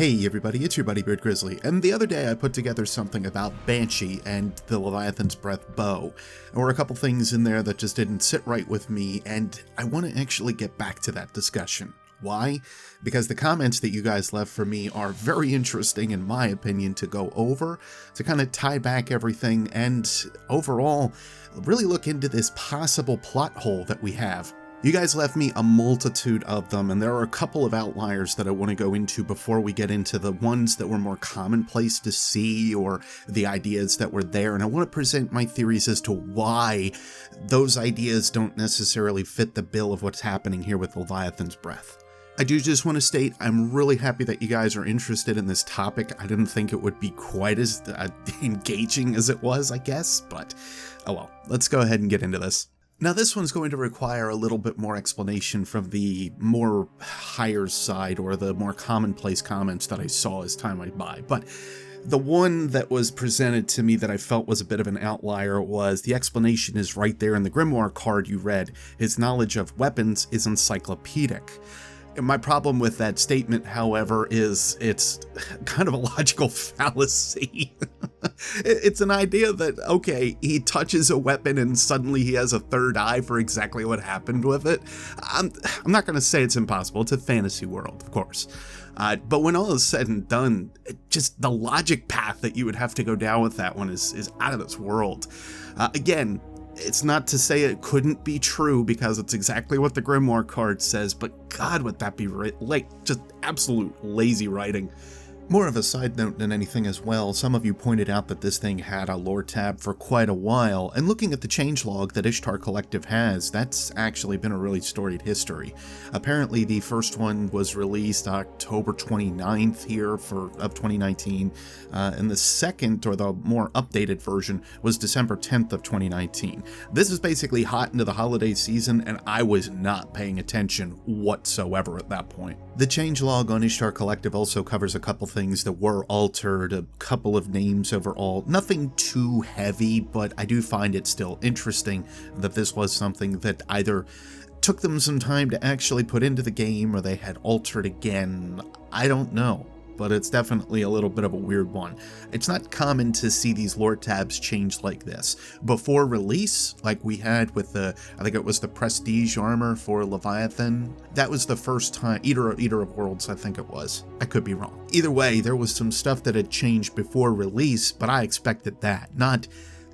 Hey everybody, it's your buddy Beard Grizzly, and the other day I put together something about Banshee and the Leviathan's Breath bow. There were a couple things in there that just didn't sit right with me, and I want to actually get back to that discussion. Why? Because the comments that you guys left for me are very interesting in my opinion to go over, to kind of tie back everything, and overall really look into this possible plot hole that we have. You guys left me a multitude of them, and there are a couple of outliers that I want to go into before we get into the ones that were more commonplace to see, or the ideas that were there, and I want to present my theories as to why those ideas don't necessarily fit the bill of what's happening here with Leviathan's Breath. I do just want to state I'm really happy that you guys are interested in this topic. I didn't think it would be quite as engaging as it was, I guess, but oh well, let's go ahead and get into this. Now this one's going to require a little bit more explanation from the more higher side, or the more commonplace comments that I saw as time went by, but the one that was presented to me that I felt was a bit of an outlier was the explanation is right there in the grimoire card you read. His knowledge of weapons is encyclopedic. My problem with that statement, however, is it's kind of a logical fallacy. It's an idea that, okay, he touches a weapon and suddenly he has a third eye for exactly what happened with it. I'm not going to say it's impossible. It's a fantasy world, of course. But when all is said and done, just the logic path that you would have to go down with that one is out of this world. Again, it's not to say it couldn't be true, because it's exactly what the grimoire card says, but God, would that be just absolute lazy writing. More of a side note than anything as well, some of you pointed out that this thing had a lore tab for quite a while, and looking at the changelog that Ishtar Collective has, that's actually been a really storied history. Apparently the first one was released October 29th here of 2019, and the second, or the more updated version, was December 10th of 2019. This is basically hot into the holiday season, and I was not paying attention whatsoever at that point. The changelog on Ishtar Collective also covers a couple things that were altered, a couple of names overall, nothing too heavy, but I do find it still interesting that this was something that either took them some time to actually put into the game, or they had altered again. I don't know, but it's definitely a little bit of a weird one. It's not common to see these lore tabs change like this. Before release, like we had with I think it was the Prestige armor for Leviathan, that was the first time, Eater of Worlds I think it was. I could be wrong. Either way, there was some stuff that had changed before release, but I expected that, not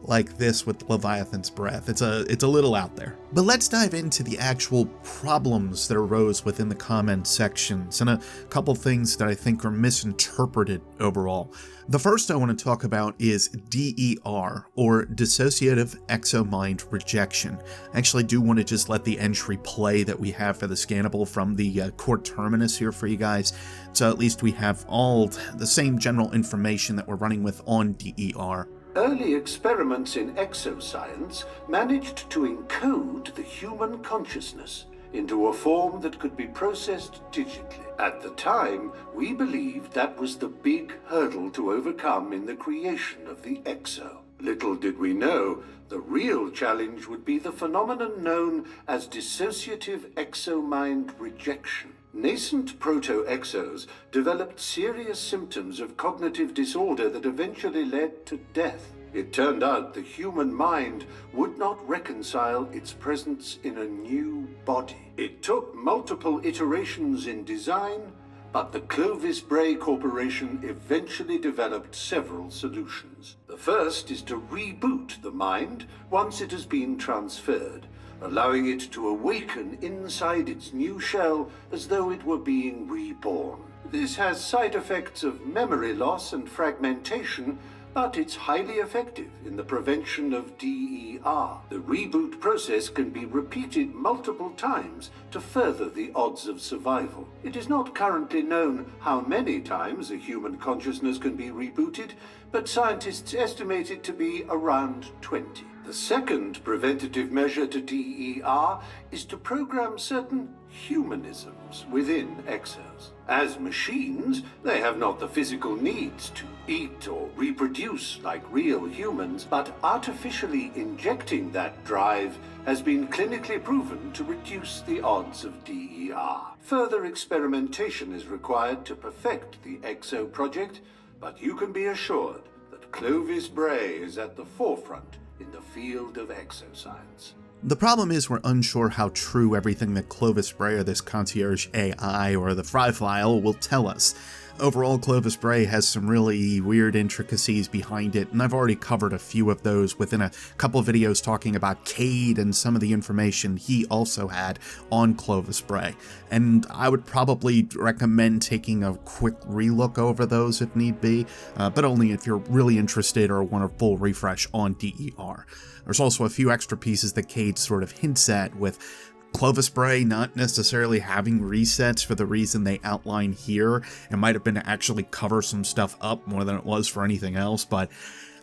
like this with Leviathan's Breath. It's a little out there. But let's dive into the actual problems that arose within the comment sections, and a couple things that I think are misinterpreted overall. The first I want to talk about is DER, or Dissociative EXO Mind Projection. I actually do want to just let the entry play that we have for the scannable from the core terminus here for you guys, so at least we have all the same general information that we're running with on DER. Early experiments in exoscience managed to encode the human consciousness into a form that could be processed digitally. At the time, we believed that was the big hurdle to overcome in the creation of the exo. Little did we know, the real challenge would be the phenomenon known as dissociative exo-mind rejection. Nascent proto-exos developed serious symptoms of cognitive disorder that eventually led to death. It turned out the human mind would not reconcile its presence in a new body. It took multiple iterations in design, but the Clovis Bray Corporation eventually developed several solutions. The first is to reboot the mind once it has been transferred, allowing it to awaken inside its new shell as though it were being reborn. This has side effects of memory loss and fragmentation, but it's highly effective in the prevention of DER. The reboot process can be repeated multiple times to further the odds of survival. It is not currently known how many times a human consciousness can be rebooted, but scientists estimate it to be around 20. The second preventative measure to DER is to program certain humanisms within EXOs. As machines, they have not the physical needs to eat or reproduce like real humans, but artificially injecting that drive has been clinically proven to reduce the odds of DER. Further experimentation is required to perfect the EXO project, but you can be assured that Clovis Bray is at the forefront in the field of exoscience. The problem is we're unsure how true everything that Clovis Bray or this concierge AI or the Fry File will tell us. Overall, Clovis Bray has some really weird intricacies behind it, and I've already covered a few of those within a couple of videos talking about Cade and some of the information he also had on Clovis Bray. And I would probably recommend taking a quick relook over those if need be, but only if you're really interested or want a full refresh on DER. There's also a few extra pieces that Cade sort of hints at, with Clovis Bray not necessarily having resets for the reason they outline here. It might have been to actually cover some stuff up more than it was for anything else, but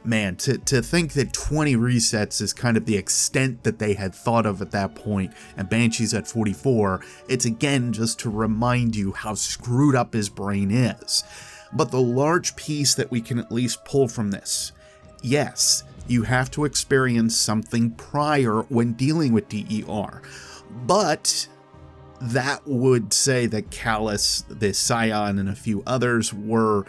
man, to think that 20 resets is kind of the extent that they had thought of at that point, and Banshee's at 44, it's again just to remind you how screwed up his brain is. But the large piece that we can at least pull from this, yes, you have to experience something prior when dealing with DER. But that would say that Callus, the Scion, and a few others were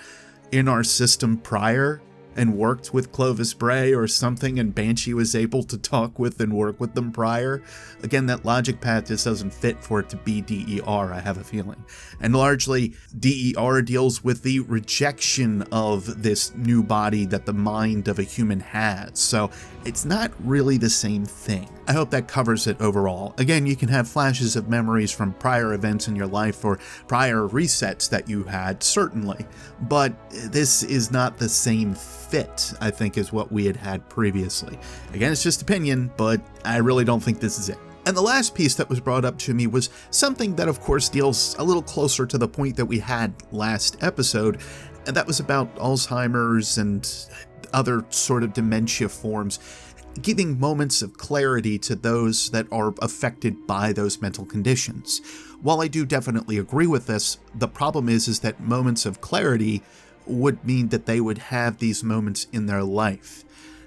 in our system prior and worked with Clovis Bray or something, and Banshee was able to talk with and work with them prior. Again, that logic path just doesn't fit for it to be DER, I have a feeling. And largely, DER deals with the rejection of this new body that the mind of a human has, so it's not really the same thing. I hope that covers it overall. Again, you can have flashes of memories from prior events in your life or prior resets that you had, certainly, but this is not the same fit, I think, is what we had previously. Again, it's just opinion, but I really don't think this is it. And the last piece that was brought up to me was something that, of course, deals a little closer to the point that we had last episode, and that was about Alzheimer's and other sort of dementia forms, giving moments of clarity to those that are affected by those mental conditions. While I do definitely agree with this, the problem is that moments of clarity would mean that they would have these moments in their life.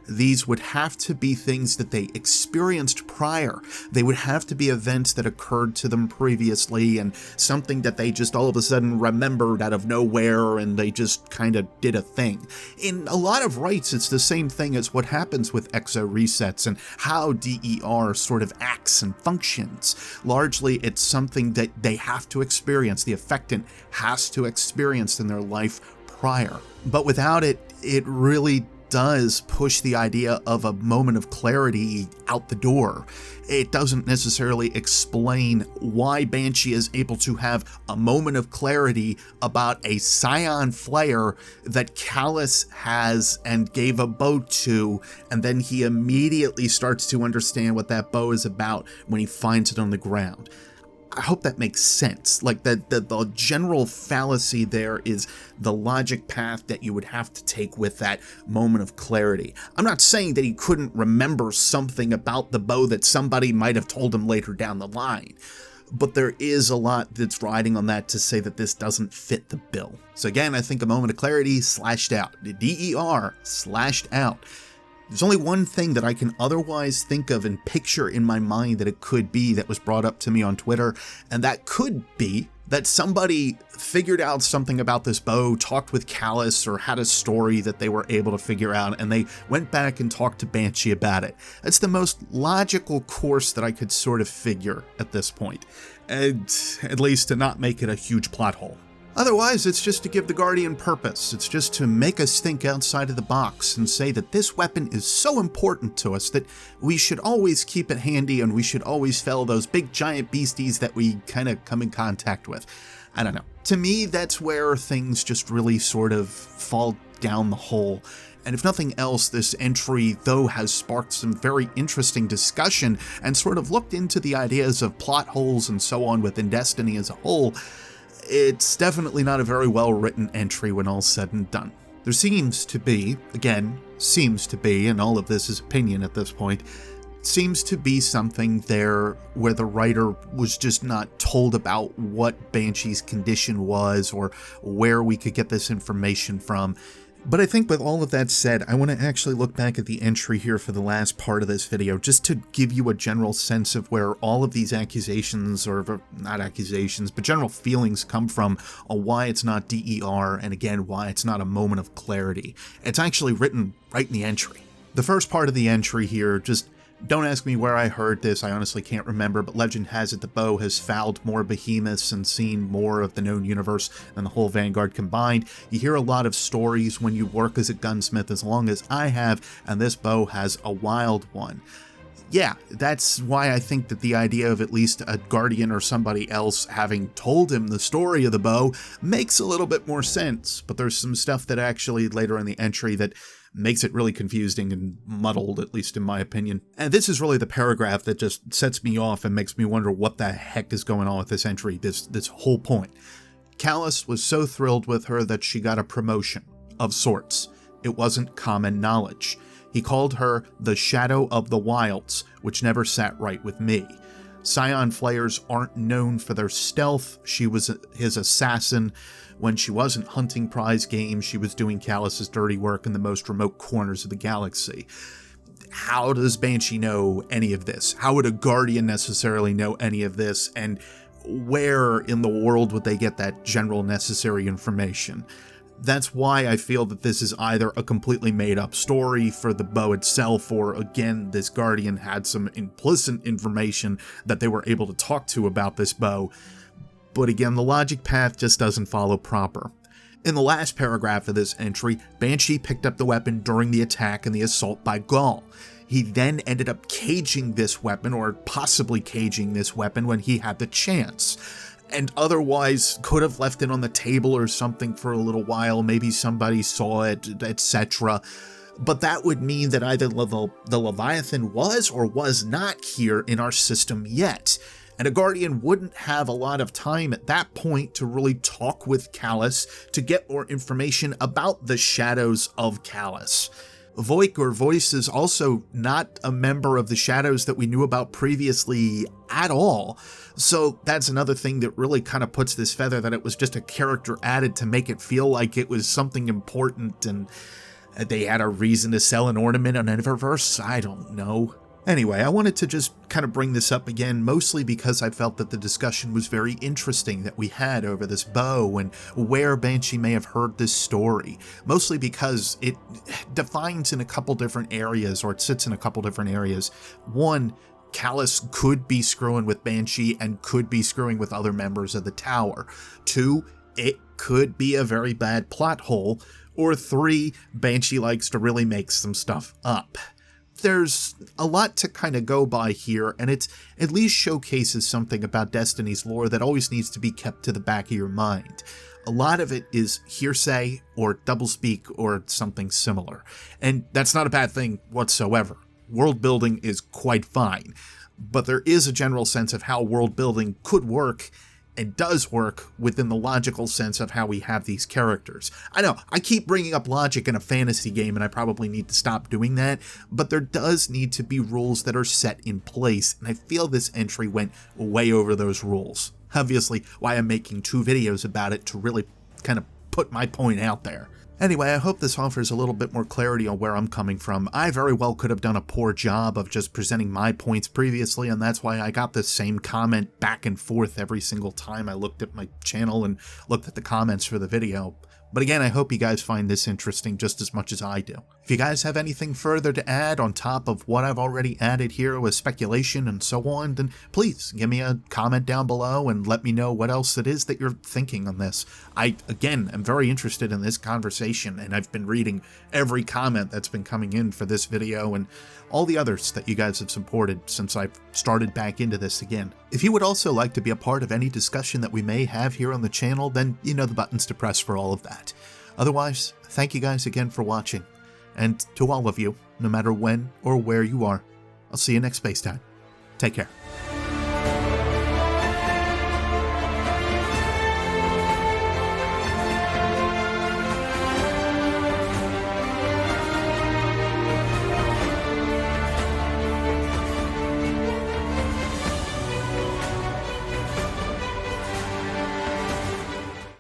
These would have to be things that they experienced prior. They would have to be events that occurred to them previously and something that they just all of a sudden remembered out of nowhere and they just kind of did a thing. In a lot of rights, it's the same thing as what happens with EXO resets and how DER sort of acts and functions. Largely, it's something that they have to experience, the affectant has to experience in their life prior. But without it, it really does push the idea of a moment of clarity out the door. It doesn't necessarily explain why Banshee is able to have a moment of clarity about a Scion flare that Callus has and gave a bow to, and then he immediately starts to understand what that bow is about when he finds it on the ground. I hope that makes sense. Like the general fallacy there is the logic path that you would have to take with that moment of clarity. I'm not saying that he couldn't remember something about the bow that somebody might have told him later down the line, but there is a lot that's riding on that to say that this doesn't fit the bill. So again, I think a moment of clarity slashed out. The DER slashed out. There's only one thing that I can otherwise think of and picture in my mind that it could be that was brought up to me on Twitter, and that could be that somebody figured out something about this bow, talked with Callus, or had a story that they were able to figure out, and they went back and talked to Banshee about it. That's the most logical course that I could sort of figure at this point, and at least to not make it a huge plot hole. Otherwise, it's just to give the Guardian purpose. It's just to make us think outside of the box and say that this weapon is so important to us that we should always keep it handy and we should always fell those big giant beasties that we kind of come in contact with. I don't know. To me, that's where things just really sort of fall down the hole. And if nothing else, this entry, though, has sparked some very interesting discussion and sort of looked into the ideas of plot holes and so on within Destiny as a whole. It's definitely not a very well-written entry when all's said and done. There seems to be, again, seems to be, and all of this is opinion at this point, seems to be something there where the writer was just not told about what Banshee's condition was or where we could get this information from. But I think with all of that said, I want to actually look back at the entry here for the last part of this video, just to give you a general sense of where all of these accusations, or not accusations, but general feelings come from on why it's not DER, and again, why it's not a moment of clarity. It's actually written right in the entry. The first part of the entry here, just don't ask me where I heard this, I honestly can't remember, but legend has it the bow has fouled more behemoths and seen more of the known universe than the whole Vanguard combined. You hear a lot of stories when you work as a gunsmith, as long as I have, and this bow has a wild one. Yeah, that's why I think that the idea of at least a guardian or somebody else having told him the story of the bow makes a little bit more sense, but there's some stuff that actually later in the entry that makes it really confusing and muddled, at least in my opinion. And this is really the paragraph that just sets me off and makes me wonder what the heck is going on with this entry, this whole point. Callus was so thrilled with her that she got a promotion, of sorts. It wasn't common knowledge. He called her the Shadow of the Wilds, which never sat right with me. Scion Flayers aren't known for their stealth. She was his assassin. When she wasn't hunting prize game, she was doing Callus's dirty work in the most remote corners of the galaxy. How does Banshee know any of this? How would a Guardian necessarily know any of this? And where in the world would they get that general necessary information? That's why I feel that this is either a completely made-up story for the bow itself, or again, this Guardian had some implicit information that they were able to talk to about this bow. But again, the logic path just doesn't follow proper. In the last paragraph of this entry, Banshee picked up the weapon during the attack and the assault by Gaul. He then ended up caging this weapon, or possibly caging this weapon, when he had the chance. And otherwise could have left it on the table or something for a little while, maybe somebody saw it, etc. But that would mean that either the Leviathan was or was not here in our system yet. And a Guardian wouldn't have a lot of time at that point to really talk with Callus to get more information about the shadows of Callus. Voic, or Voice, is also not a member of the Shadows that we knew about previously at all. So that's another thing that really kind of puts this feather that it was just a character added to make it feel like it was something important and they had a reason to sell an ornament on Eververse. I don't know. Anyway, I wanted to just kind of bring this up again, mostly because I felt that the discussion was very interesting that we had over this bow and where Banshee may have heard this story. Mostly because it defines in a couple different areas, or it sits in a couple different areas. One, Callus could be screwing with Banshee and could be screwing with other members of the tower. Two, it could be a very bad plot hole. Or three, Banshee likes to really make some stuff up. There's a lot to kind of go by here, and it at least showcases something about Destiny's lore that always needs to be kept to the back of your mind. A lot of it is hearsay or doublespeak or something similar, and that's not a bad thing whatsoever. World building is quite fine, but there is a general sense of how world building could work and does work within the logical sense of how we have these characters. I know, I keep bringing up logic in a fantasy game and I probably need to stop doing that, but there does need to be rules that are set in place, and I feel this entry went way over those rules. Obviously, why I'm making 2 videos about it, to really kind of put my point out there. Anyway, I hope this offers a little bit more clarity on where I'm coming from. I very well could have done a poor job of just presenting my points previously, and that's why I got the same comment back and forth every single time I looked at my channel and looked at the comments for the video. But again, I hope you guys find this interesting just as much as I do. If you guys have anything further to add on top of what I've already added here with speculation and so on, then please give me a comment down below and let me know what else it is that you're thinking on this. I, again, am very interested in this conversation, and I've been reading every comment that's been coming in for this video and all the others that you guys have supported since I've started back into this again. If you would also like to be a part of any discussion that we may have here on the channel, then you know the buttons to press for all of that. Otherwise, thank you guys again for watching, and to all of you, no matter when or where you are, I'll see you next space time. Take care.